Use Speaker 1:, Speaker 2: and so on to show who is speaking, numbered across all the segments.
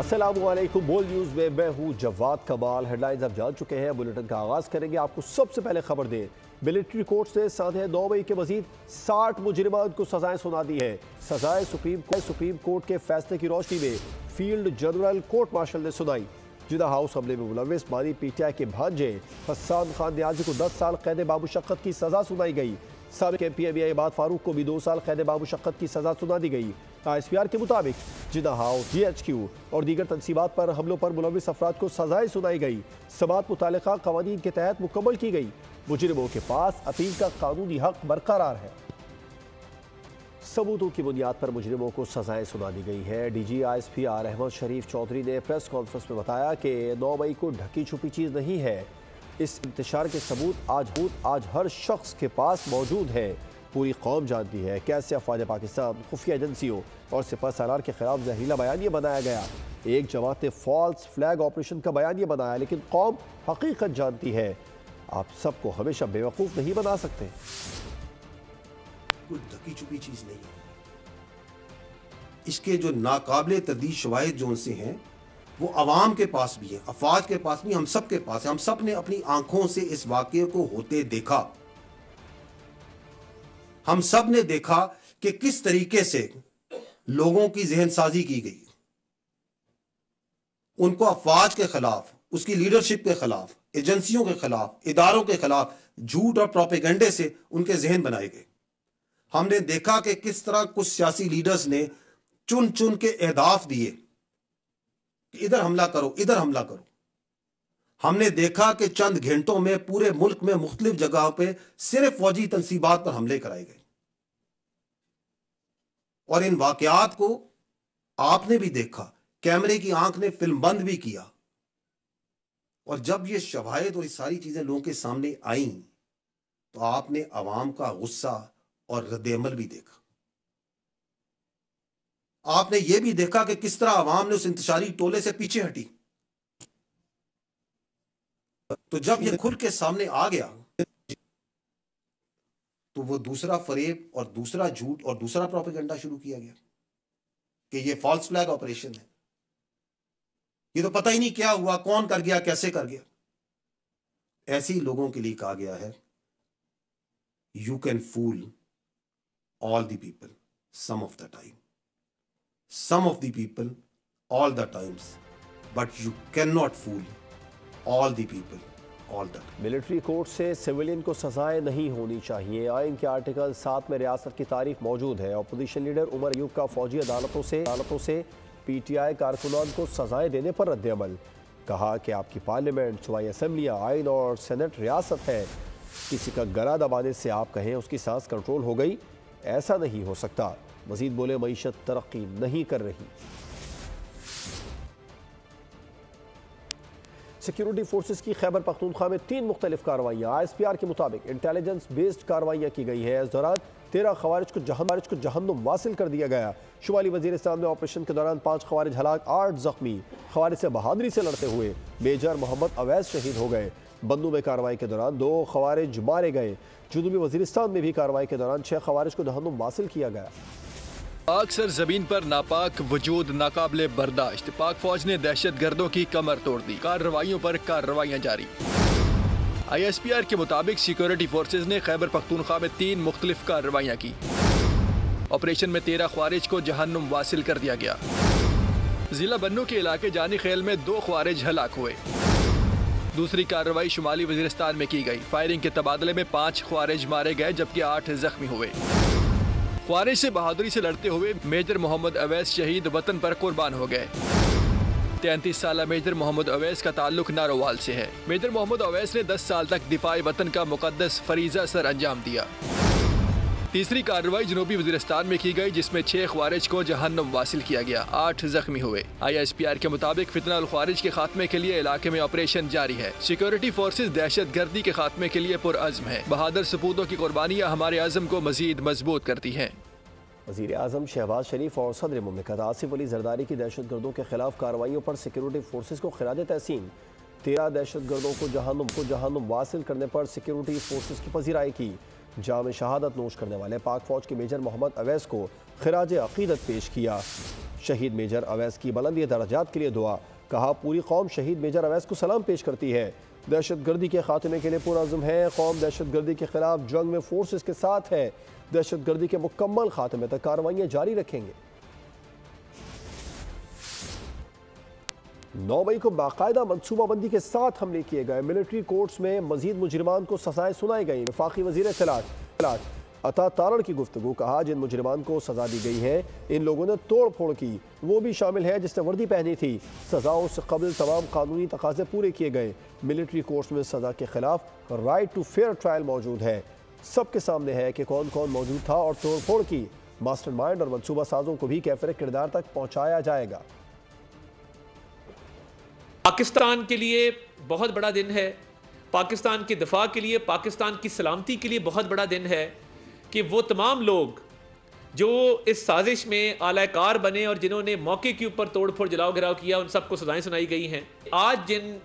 Speaker 1: अस्सलामुअलैकुम। बोल न्यूज़ में मैं हूँ जवाद कमाल। हेडलाइंस आप जान चुके हैं, बुलेटिन का आगाज़ करेंगे। आपको सबसे पहले खबर दें, मिलिट्री कोर्ट से साढ़े 9 मई के मजीद 60 मुजरिमान को सजाएं सुना दी है। सजाएं सुप्रीम कोर्ट के फैसले की रोशनी में फील्ड जनरल कोर्ट मार्शल ने सुनाई। जिदा हाउस हमले में मुलविस बानी पीटीआई के भांजे हसन खान नियाजी को 10 साल कैद बामुशक्कत की सजा सुनाई गई। साबिक एमपी इबाद फारूक को भी 2 साल कैद बामुशक्कत की सजा सुना दी गई। ISPR के मुताबिक जिदा हाउस, GHQ और दीगर तनसीबात पर हमलों पर मुलविस अफराद को सजाएं सुनाई गई। समात मुतालिका कवानीन के तहत मुकम्मल की गई। मुजरिमों के पास अपील का कानूनी हक बरकरार है। सबूतों की बुनियाद पर मुजरिमों को सजाएं सुना दी गई है। DG ISPR अहमद शरीफ चौधरी ने प्रेस कॉन्फ्रेंस में बताया कि 9 मई को ढकी छुपी चीज़ नहीं है। इस इंतशार के सबूत आज हर शख्स के पास मौजूद है। पूरी कौम जानती है कैसे अफवाज पाकिस्तान, खुफिया एजेंसियों और सिपह सालार के खिलाफ जहरीला बयानिया बनाया गया। एक जमात ने फॉल्स फ्लैग ऑपरेशन का बयानिया बनाया, लेकिन कौम हकीकत जानती है। आप सबको हमेशा बेवकूफ़ नहीं बना सकते।
Speaker 2: कोई ढकी छुपी चीज नहीं है। इसके जो नाकाबिले तरदीद शवाहिद जो उनसे हैं वो अवाम के पास भी है, अफवाज के पास भी, हम सब के पास है। हम सब ने अपनी आंखों से इस वाक़े को होते देखा। हम सब ने देखा कि किस तरीके से लोगों की जहन साजी की गई। उनको अफवाज के खिलाफ, उसकी लीडरशिप के खिलाफ, एजेंसियों के खिलाफ, इदारों के खिलाफ झूठ और प्रोपेगेंडे से उनके जहन बनाए गए। हमने देखा कि किस तरह कुछ सियासी लीडर्स ने चुन चुन के अहदाफ दिए कि इधर हमला करो, इधर हमला करो। हमने देखा कि चंद घंटों में पूरे मुल्क में मुख्तलिफ जगहों पे सिर्फ फौजी तनसीबात पर हमले कराए गए। और इन वाकयात को आपने भी देखा, कैमरे की आंख ने फिल्म बंद भी किया। और जब ये शवाहिद और ये सारी चीजें लोगों के सामने आई तो आपने अवाम का गुस्सा और रद्द-ए-अमल भी देखा। आपने यह भी देखा कि किस तरह अवाम ने उस इंतशारी टोले से पीछे हटी। तो जब यह खुल के सामने आ गया तो वो दूसरा फरेब और दूसरा झूठ और दूसरा प्रोपेगेंडा शुरू किया गया कि ये फॉल्स फ्लैग ऑपरेशन है, ये तो पता ही नहीं क्या हुआ, कौन कर गया, कैसे कर गया। ऐसे ही लोगों के लिए कहा गया है, you can fool all the people some of the time, some of the people all the times, but you cannot fool all the people all the time.
Speaker 1: Military court से सिविलियन को सजाएं नहीं होनी चाहिए। आइन के आर्टिकल 7 में रियासत की तारीफ मौजूद है। अपोजिशन लीडर उमर अयूब का फौजी अदालतों से PTI कारकुनान को सजाएं देने पर रद्द-ए-अमल। कहा कि आपकी पार्लियामेंट, सूबाई असम्बलियाँ, आइन और सेनेट रियासत है। किसी का गला दबाने से आप कहें उसकी सांस कंट्रोल हो गई, ऐसा नहीं हो सकता। मजीद बोले, मईशत तरक्की नहीं कर रही। सिक्योरिटी फोर्सेस की खैबर पख्तूनख्वा में 3 मुख्तलिफ कार्रवाइयाँ। ISPR के मुताबिक इंटेलिजेंस बेस्ड कार्रवाइयाँ की गई है। इस दौरान 13 खवारिज को जहन्नुम वासिल कर दिया गया। शुमाली वजीरिस्तान में ऑपरेशन के दौरान 5 खवारिज हलाक, 8 जख्मी। खवारिज से बहादुरी से लड़ते हुए मेजर मोहम्मद अवैस शहीद हो गए। बन्नू में कार्रवाई के दौरान 2 खवारिज मारे गए। जुनूबी वजीरिस्तान में भी कार्रवाई के दौरान 6 खवारिज को जहन्नुम वासिल किया गया।
Speaker 3: पाक सर जमीन पर नापाक वजूद नाकाबिले बर्दाश्त। पाक फौज ने दहशत गर्दों की कमर तोड़ दी। कार्रवाइयों पर कार्रवाइयाँ जारी। ISPR के मुताबिक सिक्योरिटी फोर्सेज ने खैबर पख्तूनख्वा में 3 मुख्तलिफ कार्रवाइयाँ की। ऑपरेशन में 13 खवारिज को जहन्नुम वासिल कर दिया गया। जिला बन्नू के इलाके जानी खेल में 2 खवारिज हलाक हुए। दूसरी कार्रवाई शुमाली वजीरिस्तान में की गई। फायरिंग के तबादले में 5 ख्वारिज मारे गए जबकि 8 जख्मी हुए। ख्वारिज से बहादुरी से लड़ते हुए मेजर मोहम्मद अवैस शहीद वतन पर कुर्बान हो गए। 33 साल मेजर मोहम्मद अवैस का ताल्लुक नारोवाल से है। मेजर मोहम्मद अवैस ने 10 साल तक दिफाई वतन का मुकद्दस फरीजा सर अंजाम दिया। तीसरी कार्रवाई जनूबी वजीरिस्तान में की गई जिसमें 6 ख्वारिज को जहन्नुम वासिल किया गया, 8 जख्मी हुए। ISPR के मुताबिक फितना अल ख्वारिज के खात्मे के लिए इलाके में ऑपरेशन जारी है। सिक्योरिटी फोर्सेज दहशत गर्दी के खात्मे के लिए पुरअज़्म है। बहादुर सपूतों की कुर्बानियाँ हमारे अज़्म को मजीद मजबूत करती हैं।
Speaker 1: वज़ीर आज़म शहबाज शरीफ और सदर मुमलिकत आसिफ अली जरदारी की दहशत गर्दों के खिलाफ कार्रवाइयों पर सिक्योरिटी फोर्सेज को खिराज तहसीन। 13 दहशत गर्दों को जहन्नुम वासिल करने पर सिक्योरिटी फोर्सेज की पजीराई की। जाम शहादत नोश करने वाले पाक फौज के मेजर मोहम्मद अवैस को खिराज अकीदत पेश किया। शहीद मेजर अवैस की बुलंद दर्जात के लिए दुआ। कहा पूरी कौम शहीद मेजर अवैस को सलाम पेश करती है। दहशतगर्दी के खात्मे के लिए पुरअज़्म है। कौम दहशतगर्दी के खिलाफ जंग में फोर्सेस के साथ है। दहशतगर्दी के मुकम्मल खात्मे तक कार्रवाइयाँ जारी रखेंगे। 9 मई को बाकायदा मनसूबाबंदी के साथ हमले किए गए। मिलिट्री कोर्ट्स में मजीद मुजरिमान को सजाएं सुनाई गई। वफाकी वजीर इत्तलात अता तारण की गुफ्तगू। कहा जिन मुजरिमान को सजा दी गई है इन लोगों ने तोड़ फोड़ की, वो भी शामिल है जिसने वर्दी पहनी थी। सजाओं से कबल तमाम कानूनी तकाजे पूरे किए गए। मिलिट्री कोर्ट्स में सजा के खिलाफ राइट टू फेयर ट्रायल मौजूद है। सबके सामने है कि कौन कौन मौजूद था और तोड़ फोड़ की। मास्टरमाइंड और मनसूबा साजों को भी कैफिर किरदार तक पहुँचाया जाएगा।
Speaker 4: पाकिस्तान के लिए बहुत बड़ा दिन है। पाकिस्तान के दफा के लिए, पाकिस्तान की सलामती के लिए बहुत बड़ा दिन है कि वो तमाम लोग जो इस साजिश में आलाकार बने और जिन्होंने मौके के ऊपर तोड़ फोड़ जलाओ घिराव किया, उन सबको सजाएं सुनाई गई हैं। आज जिन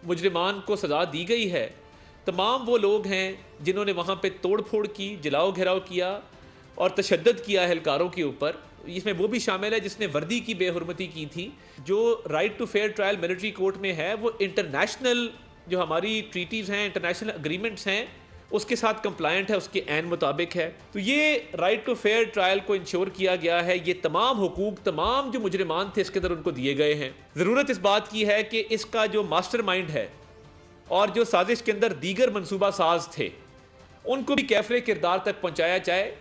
Speaker 4: मुजरिमान को सज़ा दी गई है तमाम वो लोग हैं जिन्होंने वहाँ पे तोड़ फोड़ की, जलाओ घिराव किया और तशद्दुद किया एहलकारों के ऊपर। इसमें वो भी शामिल है जिसने वर्दी की बेहुरमती की थी। जो right to fair trial military court में है वो इंटरनेशनल जो हमारी ट्रीटीज़ हैं, इंटरनेशनल एग्रीमेंट्स हैं, उसके साथ कंप्लायंट है, उसके ऐन मुताबिक है। तो ये राइट टू फेयर ट्रायल को इंश्योर किया गया है। ये तमाम हुकूक तमाम जो मुजरिमान थे इसके अंदर उनको दिए गए हैं। ज़रूरत इस बात की है कि इसका जो मास्टरमाइंड है और जो साजिश के अंदर दीगर मनसूबा साज थे उनको भी कैफरे किरदार तक पहुँचाया जाए।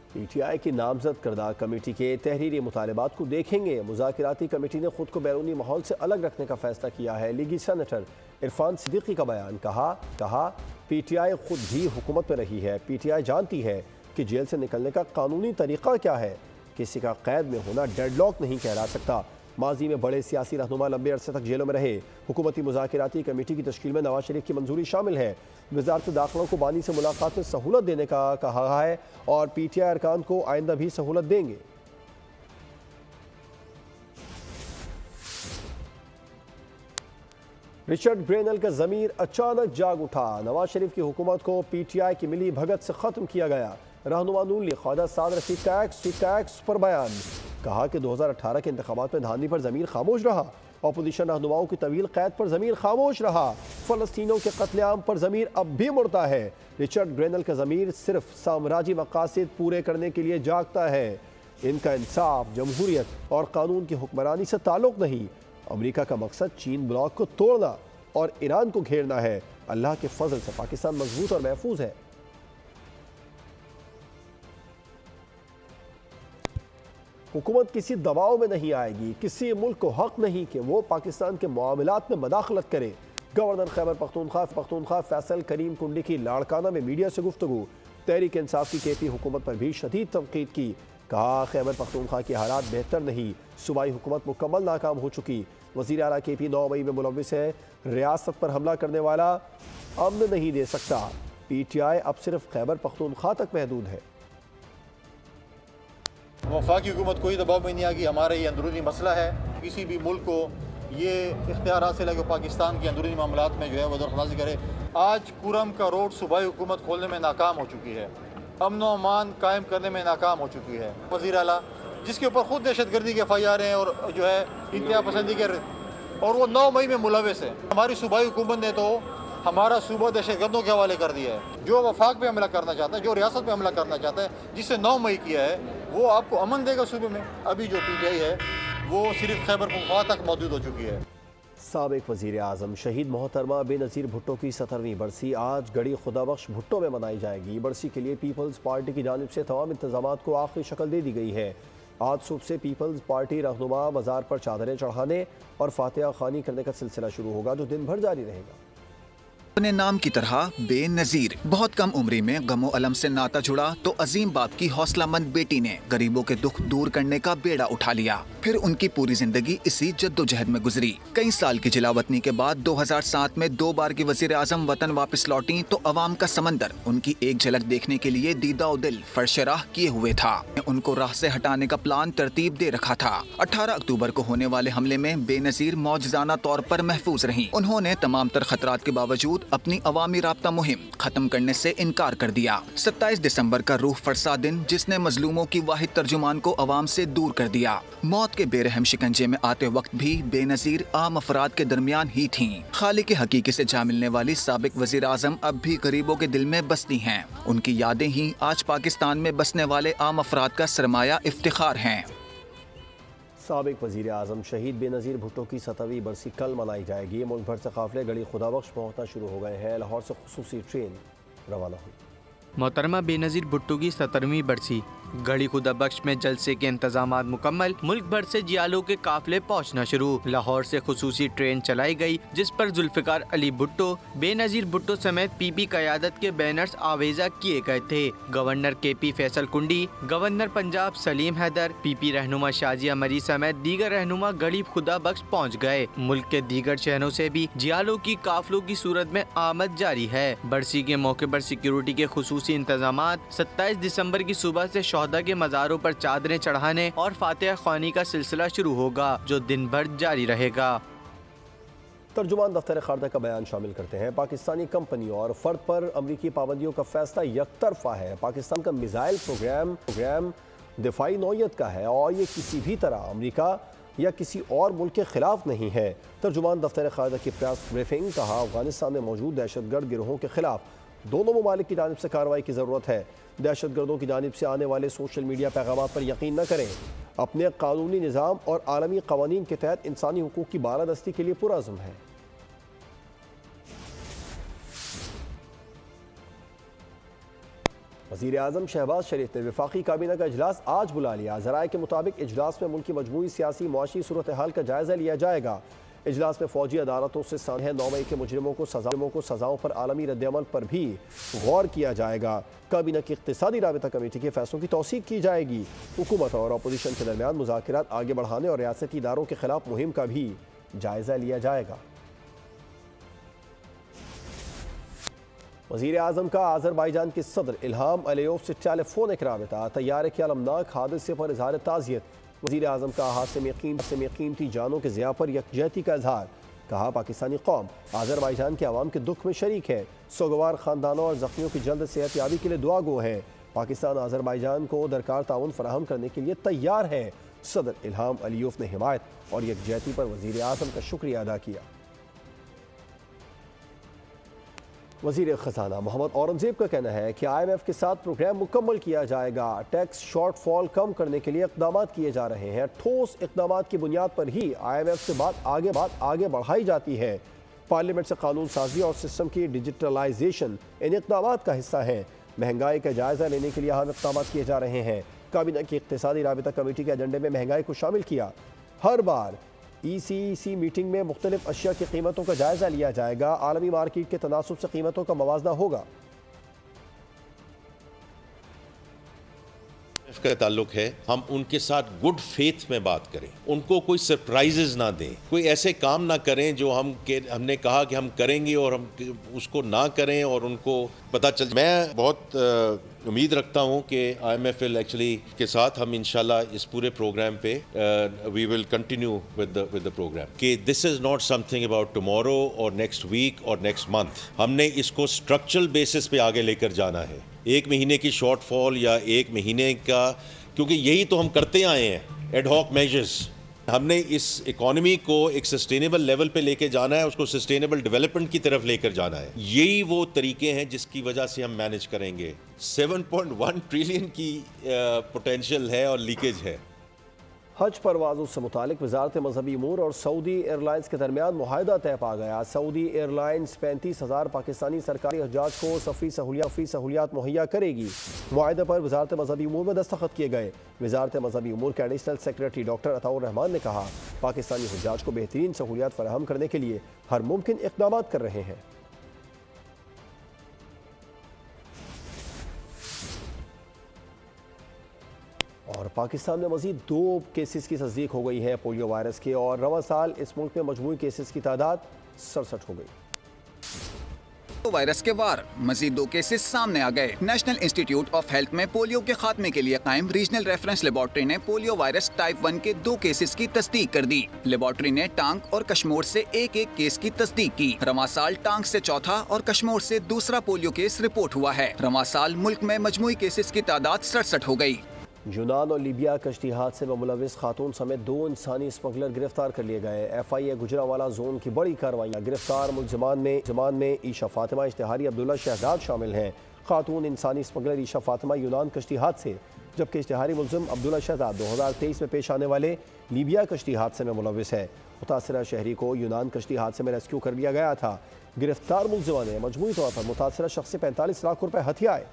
Speaker 1: PTI की नामजद करदा कमेटी के तहरीरी मुतालबात को देखेंगे। मुज़ाकिराती कमेटी ने खुद को बैरूनी माहौल से अलग रखने का फैसला किया है। लीगी सेनेटर इरफान सिद्दीकी का बयान। कहा PTI खुद भी हुकूमत में रही है। PTI जानती है कि जेल से निकलने का कानूनी तरीका क्या है। किसी का कैद में होना डेडलॉक नहीं कहला सकता। माजी में बड़े सियासी रहनुमा लंबे अरसे तक जेलों में रहे। हुकूमती मुज़ाकिराती कमेटी की तश्कील में नवाज शरीफ की मंजूरी शामिल है। वज़ारत दाखिला को बानी से मुलाकात में सहूलत देने का कहा है और PTI अरकान को आइंदा भी सहूलत देंगे। रिचर्ड ग्रेनल का ज़मीर अचानक जाग उठा। नवाज शरीफ की हुकूमत को PTI की मिली भगत से ख़त्म किया गया। रहनुमा नून लीग ख्वाजा साद रशीद का एक्स पर बयान। कहा कि 2018 के इंतखाबात में धांधली पर ज़मीर खामोश रहा। अपोजिशन रहनुमाओं की तवील कैद पर ज़मीर खामोश रहा। फ़लस्तीनियों के कत्लेआम पर ज़मीर अब भी मुड़ता है। रिचर्ड ग्रेनल का ज़मीर सिर्फ साम्राज्य मकासद पूरे करने के लिए जागता है। इनका इंसाफ, जमहूरियत और कानून की हुक्मरानी से ताल्लुक़ नहीं। अमेरिका का मकसद चीन ब्लॉक को तोड़ना और ईरान को घेरना है। अल्लाह के फजल से पाकिस्तान मजबूत और महफूज है। हुकूमत किसी दबाव में नहीं आएगी। किसी मुल्क को हक नहीं कि वो पाकिस्तान के मामलात में मदाखलत करे। गवर्नर खैबर पख्तूनख्वा फैसल करीम कुंडी की लाड़काना में मीडिया से गुफ्तगू। तहरीक इंसाफ की KP हुकूमत पर भी शदीद तनकीद की। कहा खैबर पख्तूनख्वा के हालात बेहतर नहीं, सूबाई हुकूमत मुकम्मल नाकाम हो चुकी। वज़ीर आला KP 9 मई में मुलव्विस है। रियासत पर हमला करने वाला अमन नहीं दे सकता। PTI अब सिर्फ खैबर पख्तूनख्वा तक महदूद है।
Speaker 5: वफाकी हुकूमत कोई दबाव में नहीं आएगी। हमारा ये अंदरूनी मसला है। किसी भी मुल्क को ये इख्तियार हासिल है कि पाकिस्तान के अंदरूनी मामलात में जो है वो दखलअंदाजी करे। आज कुरम का रोड सूबाई हुकूमत खोलने में नाकाम हो चुकी है। अमन व अमान कायम करने में नाकाम हो चुकी है। वज़ीर आला जिसके ऊपर खुद दहशतगर्दी के FIR हैं और जो है इंतहा पसंदी के, और वो 9 मई में मुलव्विस है। हमारी सूबाई हुकूमत ने तो हमारा सूबा दहशतगर्दों के हवाले कर दिया है। जो वफाक पे हमला करना चाहता है, जो रियासत पे हमला करना चाहता है, जिससे 9 मई किया है, वो आपको अमन देगा सूबे में। अभी जो PTI है वो सिर्फ खैबर पख्तूनख्वा तक मौजूद हो चुकी है।
Speaker 1: साबिक वज़ीर आज़म शहीद मोहतरमा बेनज़ीर भुट्टो की 17वीं बरसी आज गढ़ी खुदाबख्श भुट्टो में मनाई जाएगी। बरसी के लिए पीपल्स पार्टी की जानिब से तमाम इंतजामात को आखिरी शक्ल दे दी गई है। आज सुबह से पीपल्स पार्टी रहनुमा मज़ार पर चादरें चढ़ाने और फातिहा खानी करने का सिलसिला शुरू होगा जो दिन भर जारी रहेगा।
Speaker 6: अपने नाम की तरह बेनज़ीर। बहुत कम उम्री में गमो अलम से नाता जुड़ा तो अजीम बाप की हौसलामंद बेटी ने गरीबों के दुख दूर करने का बेड़ा उठा लिया। फिर उनकी पूरी जिंदगी इसी जद्दोजहद में गुजरी। कई साल की जिलावतनी के बाद 2007 में 2 बार की वजीर आजम वतन वापस लौटी तो अवाम का समंदर उनकी एक झलक देखने के लिए दीदा दिल फरशराह किए हुए था। उनको राह से हटाने का प्लान तरतीब दे रखा था। 18 अक्टूबर को होने वाले हमले में बेनज़ीर मौजज़ाना तौर पर महफूज रहीं। उन्होंने तमाम तर खतरात के बावजूद अपनी अवामी राब्ता मुहिम खत्म करने से इनकार कर दिया। 27 दिसंबर का रूह फरसा दिन, जिसने मजलूमों की वाहिद तर्जुमान को अवाम से दूर कर दिया। मौत के बेरहम शिकंजे में आते वक्त भी बेनजीर आम अफराद के दरमियान ही थीं। खालिक हकीकी से जा मिलने वाली साबिक वजीर आजम अब भी गरीबों के दिल में बसती हैं। उनकी यादें ही आज पाकिस्तान में बसने वाले आम अफराद का सरमाया इफ्तिखार हैं।
Speaker 1: साबिक वजीर आजम शहीद बेनज़ीर भुट्टो की 70वीं बरसी कल मनाई जाएगी। मुल्क भर से काफिले गड़ी खुदाबख्श पहुँचना शुरू हो गए हैं। लाहौर से खुसूसी ट्रेन रवाना हुई।
Speaker 7: मोहतरमा बेनज़ीर भुट्टो की 70वीं बरसी गड़ी खुदाबख्श में जलसे के इंतजामात मुकम्मल। मुल्क भर से जियालों के काफिले पहुँचना शुरू। लाहौर से खुसूसी ट्रेन चलाई गई, जिस पर जुल्फ़िकार अली भुट्टो, बेनज़ीर भुट्टो समेत पीपी क़यादत के बैनर्स आवेजा किए गए थे। गवर्नर KP फैसल कुंडी, गवर्नर पंजाब सलीम हैदर, PP रहनुमा शाजिया मरी समेत दीगर रहनुमा गड़ी खुदाबख्श पहुँच गए। मुल्क के दीगर शहरों से भी जियालों की काफिलों की सूरत में आमद जारी है। बरसी के मौके पर सिक्योरिटी के खुसूसी इंतजामात। 27 दिसंबर की सुबह से शोहदा के मज़ारों पर चादरें चढ़ाने और फातिहा ख्वानी का सिलसिला शुरू होगा, जो दिन भर जारी रहेगा।
Speaker 1: तर्जुमान दफ्तर खारजा का बयान शामिल करते हैं। पाकिस्तानी कंपनी और फर्द पर अमरीकी पाबंदियों का फैसला यकतरफा है। पाकिस्तान का मिसाइल प्रोग्राम दिफाई नौयत का है और ये किसी भी तरह अमरीका या किसी और मुल्क के खिलाफ नहीं है। तर्जुमान दफ्तर खारजा की प्रेस ब्रीफिंग कहा, अफगानिस्तान में मौजूद दहशतगर्द गिरोहों के खिलाफ दोनों ममालिक की जानिब से कार्रवाई की ज़रूरत है। दहशतगर्दों की जानिब से आने वाले सोशल मीडिया पैगाम पर यकीन न करें। अपने कानूनी निज़ाम और आलमी कवानीन के तहत इंसानी हुकूक की बालादस्ती के लिए पुरअज़्म है। वज़ीर आज़म शहबाज शरीफ ने वफाकी काबीना का इजलास आज बुला लिया। ज़राए के मुताबिक इजलास में मुल्क की मजमूई सियासी मुआशी सूरत हाल का जायज़ा लिया जाएगा। इजलास में फौजी अदालतों से सानहे 9 मई के मुजरिमों को सज़ाओं पर आलमी रद्दअमल पर भी गौर किया जाएगा। काबीना की इक़्तिसादी राबिता कमेटी के फैसलों की तौसीक की जाएगी। हुकूमत और अपोजिशन के दरमियान मुज़ाकरात आगे बढ़ाने और रियासती इदारों के खिलाफ मुहिम का भी जायज़ा लिया जाएगा। वज़ीर आज़म का आज़रबाईजान के सदर इल्हाम अलियोव से टेलीफोनिक राबिता। तैयारे के अलमनाक हादसे पर इज़हार ताज़ियत। वज़ीर आज़म का हादसे में कीमती जानों के ज़िया पर यकजहती का इजहार। कहा, पाकिस्तानी कौम आज़रबाईजान के अवाम के दुख में शरीक है। सोगवार ख़ानदानों और ज़ख्मियों की जल्द सेहत याबी के लिए दुआ गो है। पाकिस्तान आज़रबाईजान को दरकार ताउन फराहम करने के लिए तैयार है। सदर इल्हाम अलियोव ने हिमायत और यकजहती पर वज़ीर आज़म का शुक्रिया अदा किया। वज़ीर ख़जाना मोहम्मद औरंगज़ेब का कहना है कि IMF के साथ प्रोग्राम मुकम्मल किया जाएगा। टैक्स शॉर्टफॉल कम करने के लिए इक़दाम किए जा रहे हैं। ठोस इक़दाम की बुनियाद पर ही IMF से बात आगे बढ़ाई जाती है। पार्लियामेंट से कानून साजी और सिस्टम की डिजिटलाइजेशन इन इक़दाम का हिस्सा है। महंगाई का जायज़ा लेने के लिए अहम इक़दाम किए जा रहे हैं। काबीना की इक़्तिसादी राबिता कमेटी के एजेंडे में महंगाई को शामिल किया। हर बार ECC मीटिंग में मुख्तलिफ अशिया की कीमतों का जायज़ा लिया जाएगा। आलमी मार्केट के तनासुब से कीमतों का मवाजना होगा।
Speaker 8: का ताल्लुक है, हम उनके साथ गुड फेथ में बात करें, उनको कोई सरप्राइजेज ना दें, कोई ऐसे काम ना करें जो हमने कहा कि हम करेंगे और हम उसको ना करें और उनको पता चल। मैं बहुत उम्मीद रखता हूं कि IMF एक्चुअली के साथ हम इंशाल्लाह इस पूरे प्रोग्राम पे we will continue with the program कि this is not something about tomorrow और नेक्स्ट वीक और नेक्स्ट मंथ। हमने इसको स्ट्रक्चरल बेसिस पे आगे लेकर जाना है। एक महीने की शॉर्टफॉल या एक महीने का, क्योंकि यही तो हम करते आए हैं, एड हॉक मेजर्स। हमने इस इकोनॉमी को एक सस्टेनेबल लेवल पे लेके जाना है, उसको सस्टेनेबल डेवलपमेंट की तरफ लेकर जाना है। यही वो तरीके हैं जिसकी वजह से हम मैनेज करेंगे। 7.1 ट्रिलियन की पोटेंशियल है और लीकेज है।
Speaker 1: हज परवाज़ों से मुतालिक वज़ारत मज़हबी उमूर और सऊदी एयरलाइंस के दरमियान मुआहदा तय पा गया। सऊदी एयरलाइंस 35,000 पाकिस्तानी सरकारी हज्जाज को सफ़ी सहूलियात मुहैया करेगी। मुआहदे पर वज़ारत मज़हबी उमूर में दस्तखत किए गए। वज़ारत मज़हबी उमूर के additional secretary doctor Ataur Rahman ने कहा, पाकिस्तानी हज्जाज को बेहतरीन सहूलियात फराहम करने के लिए हर मुमकिन इक़दाम कर रहे हैं। और पाकिस्तान में मज़ीद 2 केसेस की तस्दीक हो गई है पोलियो वायरस के, और रवां साल इस मुल्क में मजमूई केसेस की तादाद 67 हो गई।
Speaker 6: वायरस के वार, मजीद 2 केसेस सामने आ गए। नेशनल इंस्टीट्यूट ऑफ हेल्थ में पोलियो के खात्मे के लिए कायम रीजनल रेफरेंस लेबोरेटरी ने पोलियो वायरस टाइप 1 के 2 केसेस की तस्दीक कर दी। लेबोरेटरी ने टांग और कश्मीर से एक केस की तस्दीक की। रवां साल टांग से चौथा और कश्मीर से दूसरा पोलियो केस रिपोर्ट हुआ है। रवां साल मुल्क में मजमूई केसेस की तादाद 67 हो गई।
Speaker 1: यूनान और लीबिया कश्ती हादसे में मुलविस खातून समेत 2 इंसानी स्मगलर गिरफ्तार कर लिए गए। FIA गुजरावाला जोन की बड़ी कार्रवाइयाँ। गिरफ्तार मुलजमान में ईशा फातिमा, इश्तिहारी अब्दुल्ला शहजाद शामिल हैं। खातून इंसानी स्मगलर ईशा फातिमा यूनान कश्ती हादसे, जबकि इश्तिहारी मुलजिम अब्दुल्ला शहजाद 2023 में पेश आने वाले लीबिया कश्ती हादसे में मुलविस है। मुतासरा शहरी को यूनान कश्ती हादसे में रेस्क्यू कर लिया गया था। गिरफ्तार मुलजिमा ने मजमूई तौर पर मुतासरा शख्स से 45 लाख रुपए हथियाए।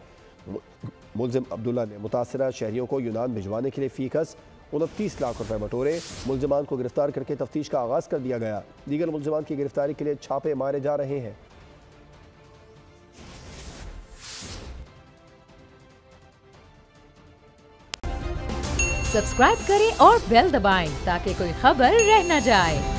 Speaker 1: मुलजिम अब्दुल्ला ने मुतासरा शहरियों को यूनान भिजवाने के लिए फीकस 29 लाख रुपए बटोरे। मुलजिमान को गिरफ्तार करके तफ्तीश का आगाज कर दिया गया। दीगर मुलजिमान की गिरफ्तारी के लिए छापे मारे जा रहे हैं।
Speaker 9: सब्सक्राइब करें और बेल दबाएं ताकि कोई खबर रह न जाए।